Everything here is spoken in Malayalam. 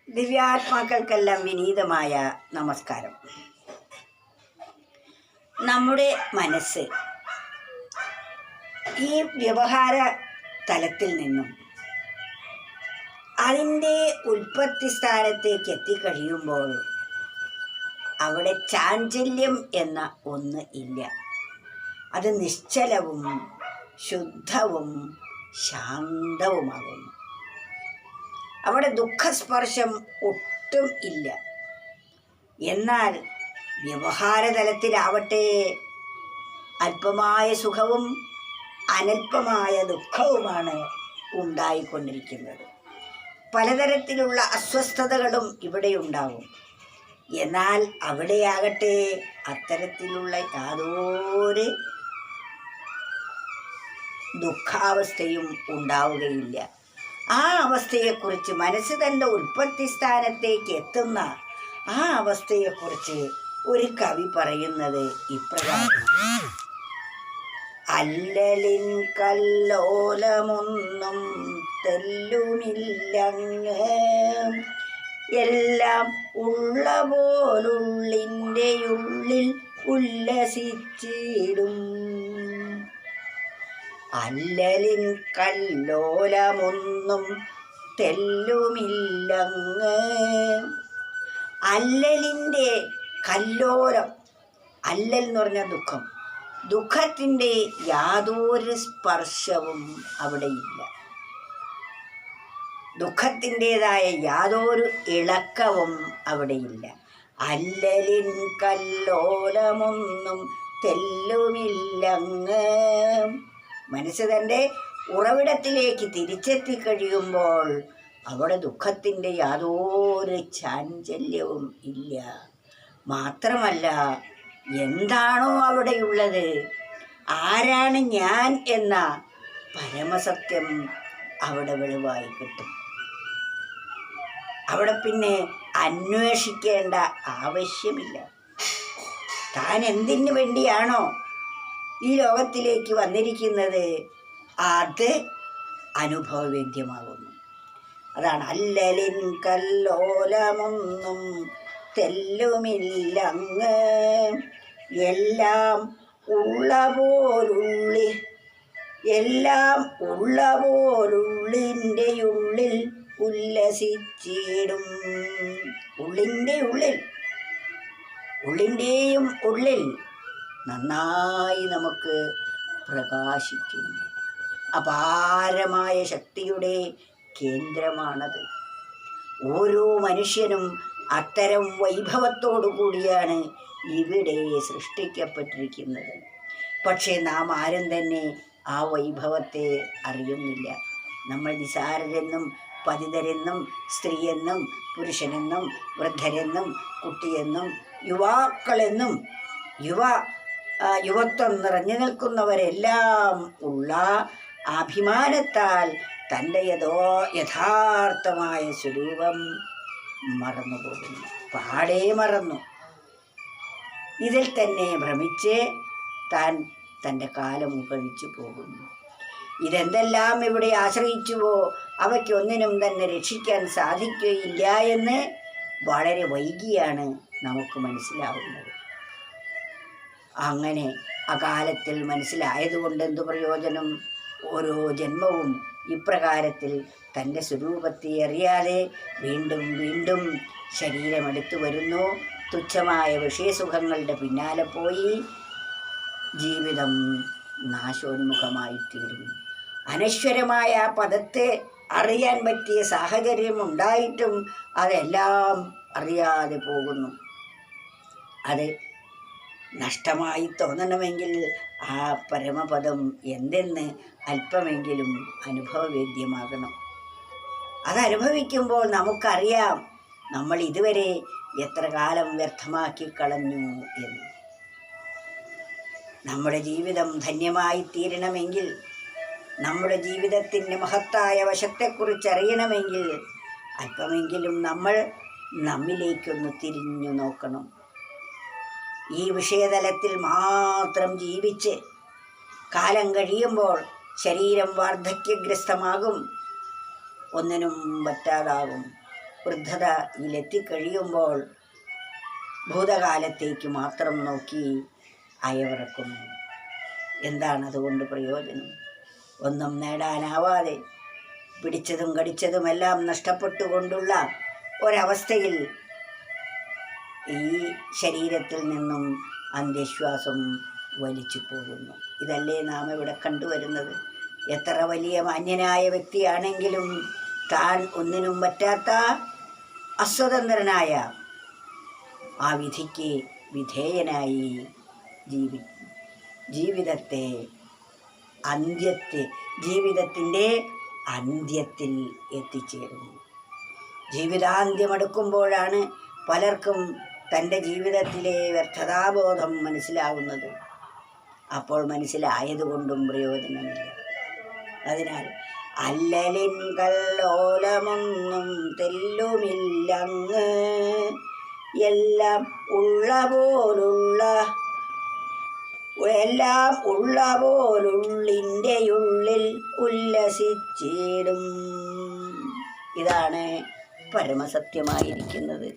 ദിവ്യാത്മാക്കൾക്കെല്ലാം വിനീതമായ നമസ്കാരം. നമ്മുടെ മനസ്സ് ഈ വ്യവഹാര തലത്തിൽ നിന്നും അതിൻ്റെ ഉൽപ്പത്തി സ്ഥാനത്തേക്ക് എത്തിക്കഴിയുമ്പോൾ അവിടെ ചാഞ്ചല്യം എന്ന ഒന്ന് ഇല്ല. അത് നിശ്ചലവും ശുദ്ധവും ശാന്തവുമാകുന്നു. അവിടെ ദുഃഖസ്പർശം ഒട്ടും ഇല്ല. എന്നാൽ വ്യവഹാരതലത്തിലാവട്ടെ അല്പമായ സുഖവും അനൽപമായ ദുഃഖവുമാണ് ഉണ്ടായിക്കൊണ്ടിരിക്കുന്നത്. പലതരത്തിലുള്ള അസ്വസ്ഥതകളും ഇവിടെ ഉണ്ടാവും. എന്നാൽ അവിടെയാകട്ടെ അത്തരത്തിലുള്ള യാതൊരു ദുഃഖാവസ്ഥയും ഉണ്ടാവുകയില്ല. ആ അവസ്ഥയെക്കുറിച്ച് മനസ്സ് തൻ്റെ ഉൽപ്പത്തി സ്ഥാനത്തേക്ക് എത്തുന്ന ആ അവസ്ഥയെക്കുറിച്ച് ഒരു കവി പറയുന്നത് ഇപ്രകാരം: അല്ലലിൻ കല്ലോലമൊന്നും തെല്ലുമില്ലങ്ങ്, എല്ലാം ഉള്ള പോലുള്ളിൻ്റെ ഉള്ളിൽ ഉല്ലസിച്ചിടും. അല്ലലിൻ കല്ലോലമൊന്നും തെല്ലുമില്ലങ്ങ്. അല്ലലിൻ്റെ കല്ലോലം, അല്ലൽ എന്ന് പറഞ്ഞാൽ ദുഃഖം, ദുഃഖത്തിൻ്റെ യാതൊരു സ്പർശവും അവിടെയില്ല. ദുഃഖത്തിൻ്റെതായ യാതൊരു ഇളക്കവും അവിടെയില്ല. അല്ലലിൻ കല്ലോലമൊന്നും തെല്ലുമില്ലങ്ങ്. മനസ്സ് തൻ്റെ ഉറവിടത്തിലേക്ക് തിരിച്ചെത്തിക്കഴിയുമ്പോൾ അവിടെ ദുഃഖത്തിൻ്റെ യാതൊരു ചാഞ്ചല്യവും ഇല്ല. മാത്രമല്ല, എന്താണോ അവിടെയുള്ളത്, ആരാണ് ഞാൻ എന്ന പരമസത്യം അവിടെ വെളിവായി കിട്ടും. അവിടെ പിന്നെ അന്വേഷിക്കേണ്ട ആവശ്യമില്ല. താൻ എന്തിനു വേണ്ടിയാണോ ഈ ലോകത്തിലേക്ക് വന്നിരിക്കുന്നത് അത് അനുഭവവേദ്യമാകുന്നു. അതാണ് അല്ലലിൻ കല്ലോലമൊന്നും തെല്ലുമില്ലങ്ങ്, എല്ലാം ഉള്ള പോലുള്ളിൻ്റെ ഉള്ളിൽ ഉല്ലസിച്ചിടും. ഉള്ളിൻ്റെയും ഉള്ളിൽ നന്നായി നമുക്ക് പ്രകാശിക്കും. അപാരമായ ശക്തിയുടെ കേന്ദ്രമാണത്. ഓരോ മനുഷ്യനും അത്തരം വൈഭവത്തോടു കൂടിയാണ് ഇവിടെ സൃഷ്ടിക്കപ്പെട്ടിരിക്കുന്നത്. പക്ഷേ നാം ആരും തന്നെ ആ വൈഭവത്തെ അറിയുന്നില്ല. നമ്മൾ നിസാരരെന്നും പതിതരെന്നും സ്ത്രീയെന്നും പുരുഷനെന്നും വൃദ്ധരെന്നും കുട്ടിയെന്നും യുവാക്കളെന്നും യുവത്വം നിറഞ്ഞു നിൽക്കുന്നവരെല്ലാം ഉള്ള അഭിമാനത്താൽ തൻ്റെ യഥാർത്ഥമായ സ്വരൂപം മറന്നുപോകുന്നു, പാടേ മറന്നു. ഇതിൽ തന്നെ ഭ്രമിച്ച് താൻ തൻ്റെ കാലം കഴിച്ചു പോകുന്നു. ഇതെന്തെല്ലാം ഇവിടെ ആശ്രയിച്ചുവോ അവയ്ക്കൊന്നിനും തന്നെ രക്ഷിക്കാൻ സാധിക്കുകയില്ല എന്ന് വളരെ വൈകിയാണ് നമുക്ക് മനസ്സിലാവുന്നത്. അങ്ങനെ അകാലത്തിൽ മനസ്സിലായതുകൊണ്ട് എന്തു പ്രയോജനം? ഓരോ ജന്മവും ഇപ്രകാരത്തിൽ തൻ്റെ സ്വരൂപത്തെ അറിയാതെ വീണ്ടും വീണ്ടും ശരീരമെടുത്തു വരുന്നു. തുച്ഛമായ വിഷയസുഖങ്ങളുടെ പിന്നാലെ പോയി ജീവിതം നാശോന്മുഖമായിത്തീരുന്നു. അനശ്വരമായ പദത്തെ അറിയാൻ പറ്റിയ സാഹചര്യം ഉണ്ടായിട്ടും അതെല്ലാം അറിയാതെ പോകുന്നു. അത് നഷ്ടമായി തോന്നണമെങ്കിൽ ആ പരമപദം എന്തെന്ന് അല്പമെങ്കിലും അനുഭവവേദ്യമാകണം. അതനുഭവിക്കുമ്പോൾ നമുക്കറിയാം നമ്മൾ ഇതുവരെ എത്ര കാലം വ്യർത്ഥമാക്കി കളഞ്ഞു എന്ന്. നമ്മുടെ ജീവിതം ധന്യമായി തീരണമെങ്കിൽ, നമ്മുടെ ജീവിതത്തിൻ്റെ മഹത്തായ വശത്തെക്കുറിച്ച് അറിയണമെങ്കിൽ അല്പമെങ്കിലും നമ്മൾ നമ്മിലേക്കൊന്ന് തിരിഞ്ഞു നോക്കണം. ഈ വിഷയതലത്തിൽ മാത്രം ജീവിച്ച് കാലം കഴിയുമ്പോൾ ശരീരം വാർദ്ധക്യഗ്രസ്തമാകും, ഒന്നിനും പറ്റാതാകും. വൃദ്ധതയിലെത്തിക്കഴിയുമ്പോൾ ഭൂതകാലത്തേക്ക് മാത്രം നോക്കി അയവിറക്കുന്നു. എന്താണ് അതുകൊണ്ട് പ്രയോജനം? ഒന്നും നേടാനാവാതെ പിടിച്ചതും കടിച്ചതുമെല്ലാം നഷ്ടപ്പെട്ടുകൊണ്ടുള്ള ഒരവസ്ഥയിൽ ഈ ശരീരത്തിൽ നിന്നും അന്ത്യശ്വാസം വലിച്ചു പോകുന്നു. ഇതല്ലേ നാം ഇവിടെ കണ്ടുവരുന്നത്? എത്ര വലിയ മാന്യനായ വ്യക്തിയാണെങ്കിലും താൻ ഒന്നിനും പറ്റാത്ത അസ്വതന്ത്രനായ ആ വിധിക്ക് വിധേയനായി ജീവിതത്തിൻ്റെ അന്ത്യത്തിൽ എത്തിച്ചേരുന്നു. ജീവിതാന്ത്യമെടുക്കുമ്പോഴാണ് പലർക്കും തൻ്റെ ജീവിതത്തിലെ വ്യർത്ഥതാബോധം മനസ്സിലാവുന്നത്. അപ്പോൾ മനസ്സിലായതുകൊണ്ടും പ്രയോജനമില്ല. അതിനാൽ അല്ലലിൻ കല്ലോലമൊന്നും തെല്ലുമില്ലങ്ങ്, എല്ലാം ഉള്ള പോലുള്ളിൻ്റെ ഉള്ളിൽ ഉല്ലസിച്ചിടും. ഇതാണ് പരമസത്യമായിരിക്കുന്നത്.